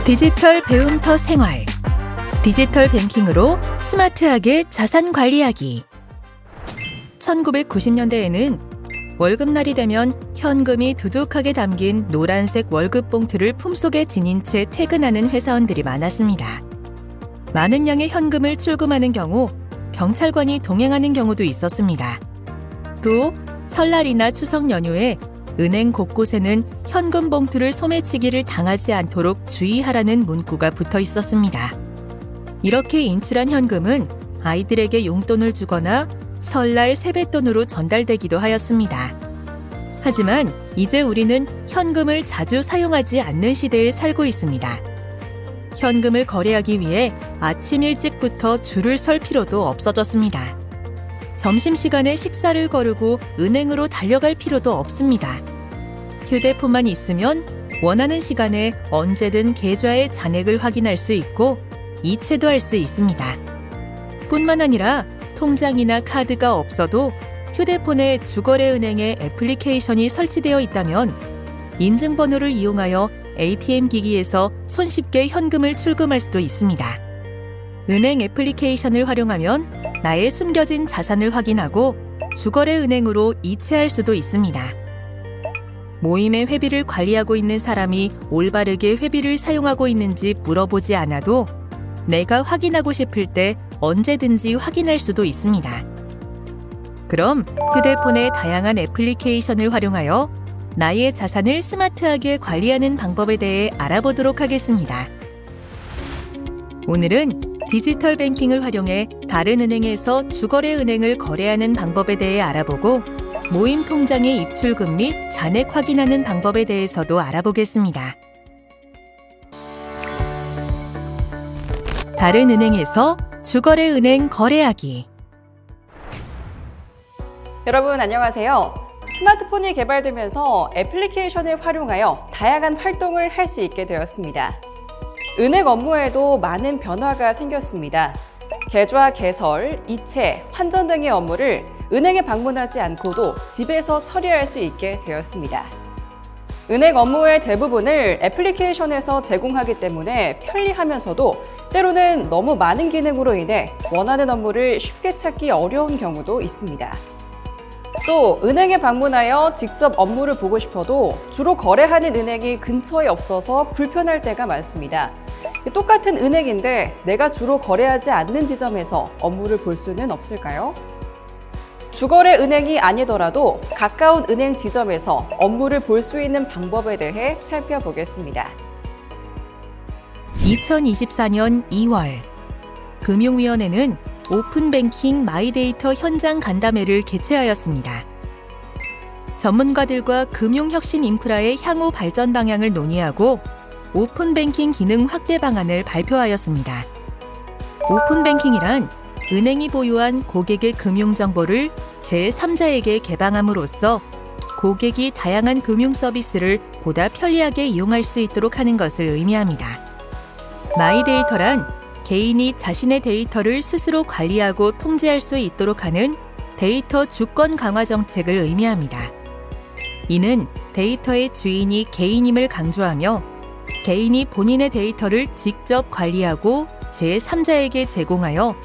디지털 배움터 생활, 디지털 뱅킹으로 스마트하게 자산 관리하기. 1990년대에는 월급날이 되면 현금이 두둑하게 담긴 노란색 월급 봉투를 품속에 지닌 채 퇴근하는 회사원들이 많았습니다. 많은 양의 현금을 출금하는 경우 경찰관이 동행하는 경우도 있었습니다. 또 설날이나 추석 연휴에 은행 곳곳에는 현금 봉투를 소매치기를 당하지 않도록 주의하라는 문구가 붙어 있었습니다. 이렇게 인출한 현금은 아이들에게 용돈을 주거나 설날 세뱃돈으로 전달되기도 하였습니다. 하지만 이제 우리는 현금을 자주 사용하지 않는 시대에 살고 있습니다. 현금을 거래하기 위해 아침 일찍부터 줄을 설 필요도 없어졌습니다. 점심시간에 식사를 거르고 은행으로 달려갈 필요도 없습니다. 휴대폰만 있으면 원하는 시간에 언제든 계좌의 잔액을 확인할 수 있고 이체도 할 수 있습니다. 뿐만 아니라 통장이나 카드가 없어도 휴대폰에 주거래은행의 애플리케이션이 설치되어 있다면 인증번호를 이용하여 ATM 기기에서 손쉽게 현금을 출금할 수도 있습니다. 은행 애플리케이션을 활용하면 나의 숨겨진 자산을 확인하고 주거래은행으로 이체할 수도 있습니다. 모임의 회비를 관리하고 있는 사람이 올바르게 회비를 사용하고 있는지 물어보지 않아도 내가 확인하고 싶을 때 언제든지 확인할 수도 있습니다. 그럼 휴대폰의 다양한 애플리케이션을 활용하여 나의 자산을 스마트하게 관리하는 방법에 대해 알아보도록 하겠습니다. 오늘은 디지털 뱅킹을 활용해 다른 은행에서 주거래 은행을 거래하는 방법에 대해 알아보고 모임 통장의 입출금 및 잔액 확인하는 방법에 대해서도 알아보겠습니다. 다른 은행에서 주거래 은행 거래하기. 여러분 안녕하세요. 스마트폰이 개발되면서 애플리케이션을 활용하여 다양한 활동을 할 수 있게 되었습니다. 은행 업무에도 많은 변화가 생겼습니다. 계좌 개설, 이체, 환전 등의 업무를 은행에 방문하지 않고도 집에서 처리할 수 있게 되었습니다. 은행 업무의 대부분을 애플리케이션에서 제공하기 때문에 편리하면서도 때로는 너무 많은 기능으로 인해 원하는 업무를 쉽게 찾기 어려운 경우도 있습니다. 또 은행에 방문하여 직접 업무를 보고 싶어도 주로 거래하는 은행이 근처에 없어서 불편할 때가 많습니다. 똑같은 은행인데 내가 주로 거래하지 않는 지점에서 업무를 볼 수는 없을까요? 주거래 은행이 아니더라도 가까운 은행 지점에서 업무를 볼 수 있는 방법에 대해 살펴보겠습니다. 2024년 2월, 금융위원회는 오픈뱅킹 마이데이터 현장 간담회를 개최하였습니다. 전문가들과 금융혁신 인프라의 향후 발전 방향을 논의하고 오픈뱅킹 기능 확대 방안을 발표하였습니다. 오픈뱅킹이란 은행이 보유한 고객의 금융정보를 제3자에게 개방함으로써 고객이 다양한 금융 서비스를 보다 편리하게 이용할 수 있도록 하는 것을 의미합니다. 마이데이터란 개인이 자신의 데이터를 스스로 관리하고 통제할 수 있도록 하는 데이터 주권 강화 정책을 의미합니다. 이는 데이터의 주인이 개인임을 강조하며 개인이 본인의 데이터를 직접 관리하고 제3자에게 제공하여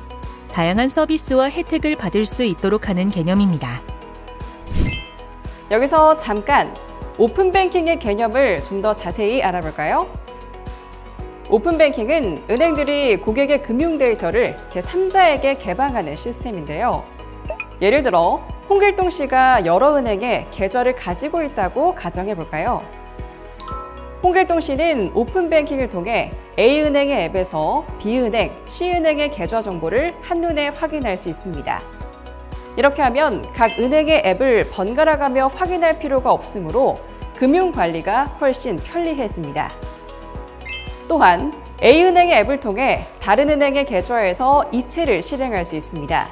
다양한 서비스와 혜택을 받을 수 있도록 하는 개념입니다. 여기서 잠깐 오픈뱅킹의 개념을 좀 더 자세히 알아볼까요? 오픈뱅킹은 은행들이 고객의 금융 데이터를 제3자에게 개방하는 시스템인데요. 예를 들어 홍길동 씨가 여러 은행에 계좌를 가지고 있다고 가정해볼까요? 홍길동 씨는 오픈뱅킹을 통해 A은행의 앱에서 B은행, C은행의 계좌 정보를 한눈에 확인할 수 있습니다. 이렇게 하면 각 은행의 앱을 번갈아가며 확인할 필요가 없으므로 금융관리가 훨씬 편리해집니다. 또한 A은행의 앱을 통해 다른 은행의 계좌에서 이체를 실행할 수 있습니다.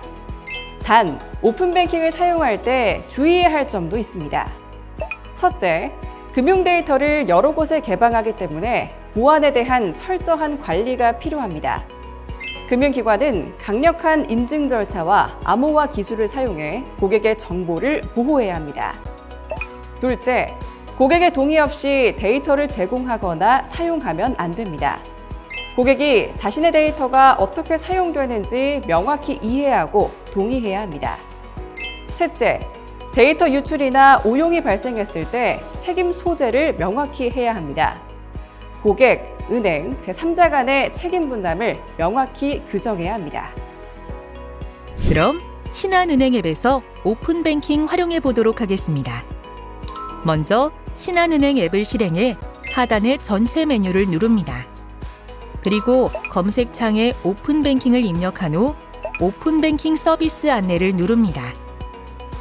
단, 오픈뱅킹을 사용할 때 주의해야 할 점도 있습니다. 첫째, 금융 데이터를 여러 곳에 개방하기 때문에 보안에 대한 철저한 관리가 필요합니다. 금융기관은 강력한 인증 절차와 암호화 기술을 사용해 고객의 정보를 보호해야 합니다. 둘째, 고객의 동의 없이 데이터를 제공하거나 사용하면 안 됩니다. 고객이 자신의 데이터가 어떻게 사용되는지 명확히 이해하고 동의해야 합니다. 셋째, 데이터 유출이나 오용이 발생했을 때 책임 소재를 명확히 해야 합니다. 고객, 은행, 제3자 간의 책임 분담을 명확히 규정해야 합니다. 그럼 신한은행 앱에서 오픈뱅킹 활용해 보도록 하겠습니다. 먼저 신한은행 앱을 실행해 하단의 전체 메뉴를 누릅니다. 그리고 검색창에 오픈뱅킹을 입력한 후 오픈뱅킹 서비스 안내를 누릅니다.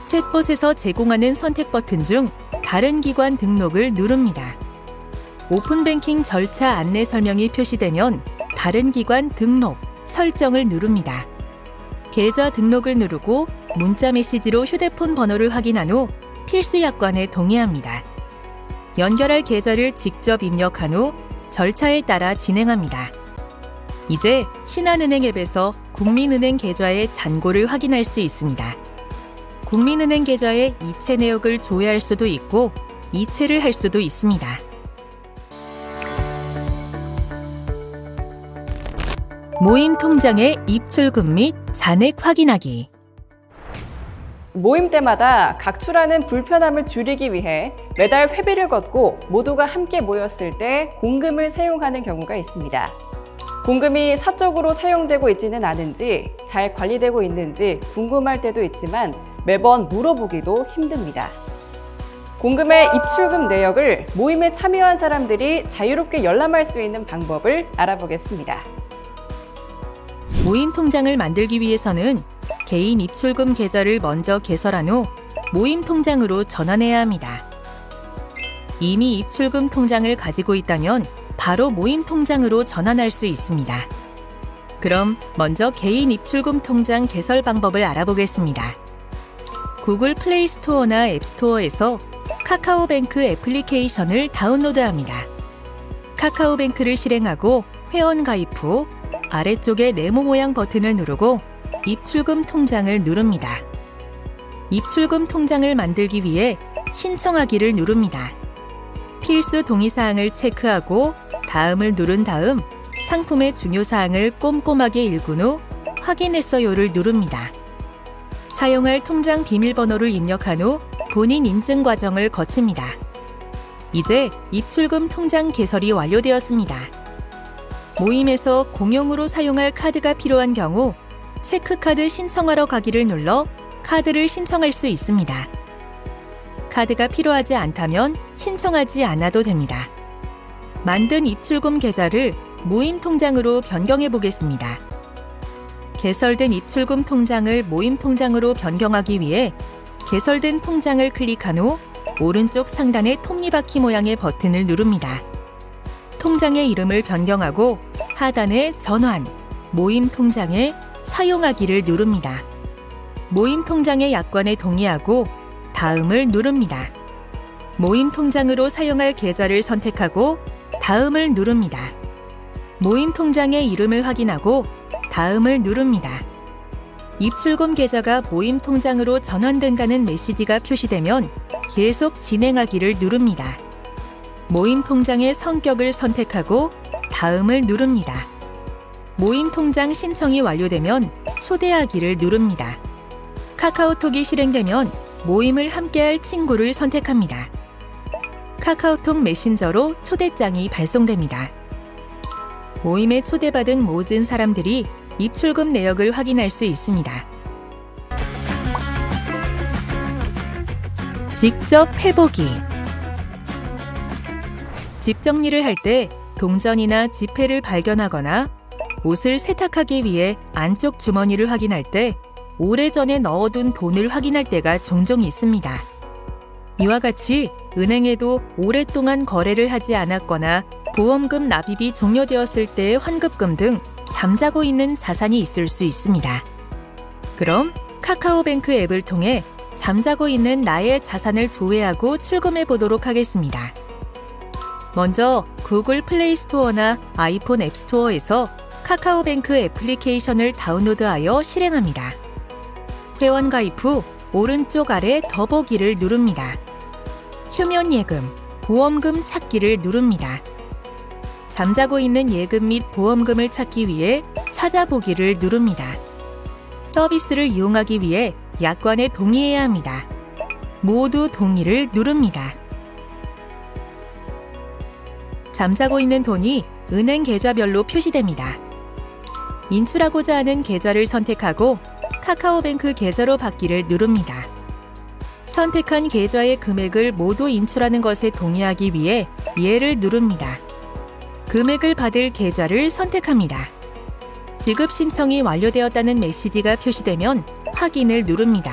챗봇에서 제공하는 선택 버튼 중 다른 기관 등록을 누릅니다. 오픈뱅킹 절차 안내 설명이 표시되면 다른 기관 등록, 설정을 누릅니다. 계좌 등록을 누르고 문자 메시지로 휴대폰 번호를 확인한 후 필수 약관에 동의합니다. 연결할 계좌를 직접 입력한 후 절차에 따라 진행합니다. 이제 신한은행 앱에서 국민은행 계좌의 잔고를 확인할 수 있습니다. 국민은행 계좌의 이체 내역을 조회할 수도 있고 이체를 할 수도 있습니다. 모임 통장의 입출금 및 잔액 확인하기. 모임 때마다 각출하는 불편함을 줄이기 위해 매달 회비를 걷고 모두가 함께 모였을 때 공금을 사용하는 경우가 있습니다. 공금이 사적으로 사용되고 있지는 않은지, 잘 관리되고 있는지 궁금할 때도 있지만 매번 물어보기도 힘듭니다. 공금의 입출금 내역을 모임에 참여한 사람들이 자유롭게 열람할 수 있는 방법을 알아보겠습니다. 모임 통장을 만들기 위해서는 개인 입출금 계좌를 먼저 개설한 후 모임 통장으로 전환해야 합니다. 이미 입출금 통장을 가지고 있다면 바로 모임 통장으로 전환할 수 있습니다. 그럼 먼저 개인 입출금 통장 개설 방법을 알아보겠습니다. 구글 플레이 스토어나 앱 스토어에서 카카오뱅크 애플리케이션을 다운로드합니다. 카카오뱅크를 실행하고 회원 가입 후 아래쪽에 네모 모양 버튼을 누르고 입출금 통장을 누릅니다. 입출금 통장을 만들기 위해 신청하기를 누릅니다. 필수 동의사항을 체크하고 다음을 누른 다음 상품의 중요사항을 꼼꼼하게 읽은 후 확인했어요를 누릅니다. 사용할 통장 비밀번호를 입력한 후 본인 인증 과정을 거칩니다. 이제 입출금 통장 개설이 완료되었습니다. 모임에서 공용으로 사용할 카드가 필요한 경우 체크카드 신청하러 가기를 눌러 카드를 신청할 수 있습니다. 카드가 필요하지 않다면 신청하지 않아도 됩니다. 만든 입출금 계좌를 모임 통장으로 변경해 보겠습니다. 개설된 입출금 통장을 모임 통장으로 변경하기 위해 개설된 통장을 클릭한 후 오른쪽 상단의 톱니바퀴 모양의 버튼을 누릅니다. 통장의 이름을 변경하고 하단에 전환, 모임 통장에 사용하기를 누릅니다. 모임 통장의 약관에 동의하고 다음을 누릅니다. 모임 통장으로 사용할 계좌를 선택하고 다음을 누릅니다. 모임 통장의 이름을 확인하고 다음을 누릅니다. 입출금 계좌가 모임 통장으로 전환된다는 메시지가 표시되면 계속 진행하기를 누릅니다. 모임 통장의 성격을 선택하고 다음을 누릅니다. 모임 통장 신청이 완료되면 초대하기를 누릅니다. 카카오톡이 실행되면 모임을 함께할 친구를 선택합니다. 카카오톡 메신저로 초대장이 발송됩니다. 모임에 초대받은 모든 사람들이 입출금 내역을 확인할 수 있습니다. 직접 해보기. 집 정리를 할 때 동전이나 지폐를 발견하거나 옷을 세탁하기 위해 안쪽 주머니를 확인할 때 오래전에 넣어둔 돈을 확인할 때가 종종 있습니다. 이와 같이 은행에도 오랫동안 거래를 하지 않았거나 보험금 납입이 종료되었을 때의 환급금 등 잠자고 있는 자산이 있을 수 있습니다. 그럼 카카오뱅크 앱을 통해 잠자고 있는 나의 자산을 조회하고 출금해 보도록 하겠습니다. 먼저 구글 플레이 스토어나 아이폰 앱 스토어에서 카카오뱅크 애플리케이션을 다운로드하여 실행합니다. 회원 가입 후 오른쪽 아래 더보기를 누릅니다. 휴면 예금, 보험금 찾기를 누릅니다. 잠자고 있는 예금 및 보험금을 찾기 위해 찾아보기를 누릅니다. 서비스를 이용하기 위해 약관에 동의해야 합니다. 모두 동의를 누릅니다. 잠자고 있는 돈이 은행 계좌별로 표시됩니다. 인출하고자 하는 계좌를 선택하고 카카오뱅크 계좌로 받기를 누릅니다. 선택한 계좌의 금액을 모두 인출하는 것에 동의하기 위해 예를 누릅니다. 금액을 받을 계좌를 선택합니다. 지급 신청이 완료되었다는 메시지가 표시되면 확인을 누릅니다.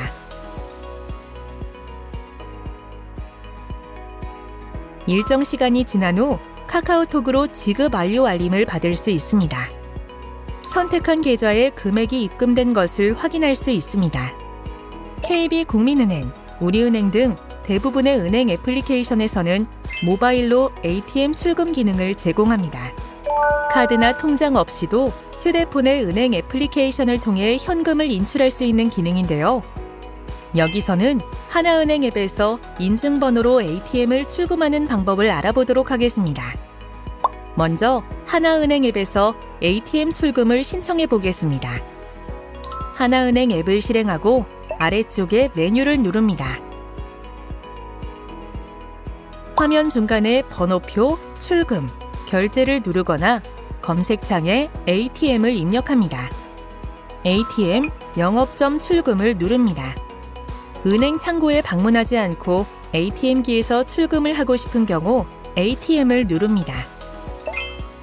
일정 시간이 지난 후 카카오톡으로 지급 완료 알림을 받을 수 있습니다. 선택한 계좌에 금액이 입금된 것을 확인할 수 있습니다. KB국민은행, 우리은행 등 대부분의 은행 애플리케이션에서는 모바일로 ATM 출금 기능을 제공합니다. 카드나 통장 없이도 휴대폰의 은행 애플리케이션을 통해 현금을 인출할 수 있는 기능인데요. 여기서는 하나은행 앱에서 인증번호로 ATM을 출금하는 방법을 알아보도록 하겠습니다. 먼저 하나은행 앱에서 ATM 출금을 신청해 보겠습니다. 하나은행 앱을 실행하고 아래쪽에 메뉴를 누릅니다. 화면 중간에 번호표, 출금, 결제를 누르거나 검색창에 ATM을 입력합니다. ATM, 영업점 출금을 누릅니다. 은행 창구에 방문하지 않고 ATM기에서 출금을 하고 싶은 경우 ATM을 누릅니다.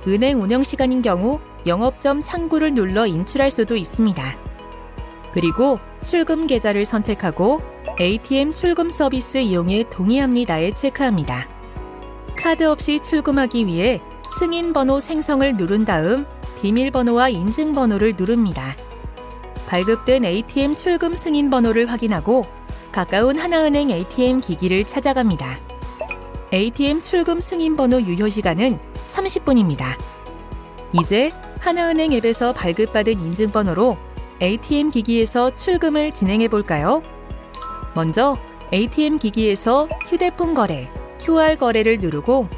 은행 운영 시간인 경우 영업점 창구를 눌러 인출할 수도 있습니다. 그리고 출금 계좌를 선택하고 ATM 출금 서비스 이용에 동의합니다에 체크합니다. 카드 없이 출금하기 위해 승인번호 생성을 누른 다음 비밀번호와 인증번호를 누릅니다. 발급된 ATM 출금 승인번호를 확인하고 가까운 하나은행 ATM 기기를 찾아갑니다. ATM 출금 승인번호 유효시간은 30분입니다. 이제 하나은행 앱에서 발급받은 인증번호로 ATM 기기에서 출금을 진행해 볼까요? 먼저 ATM 기기에서 휴대폰 거래, QR 거래를 누르고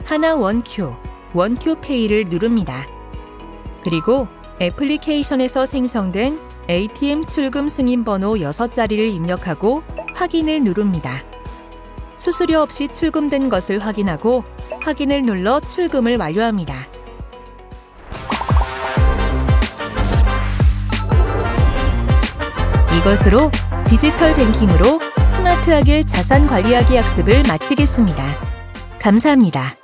하나 원큐, 원큐페이를 누릅니다. 그리고 애플리케이션에서 생성된 ATM 출금 승인번호 6자리를 입력하고 확인을 누릅니다. 수수료 없이 출금된 것을 확인하고 확인을 눌러 출금을 완료합니다. 이것으로 디지털 뱅킹으로 스마트하게 자산 관리하기 학습을 마치겠습니다. 감사합니다.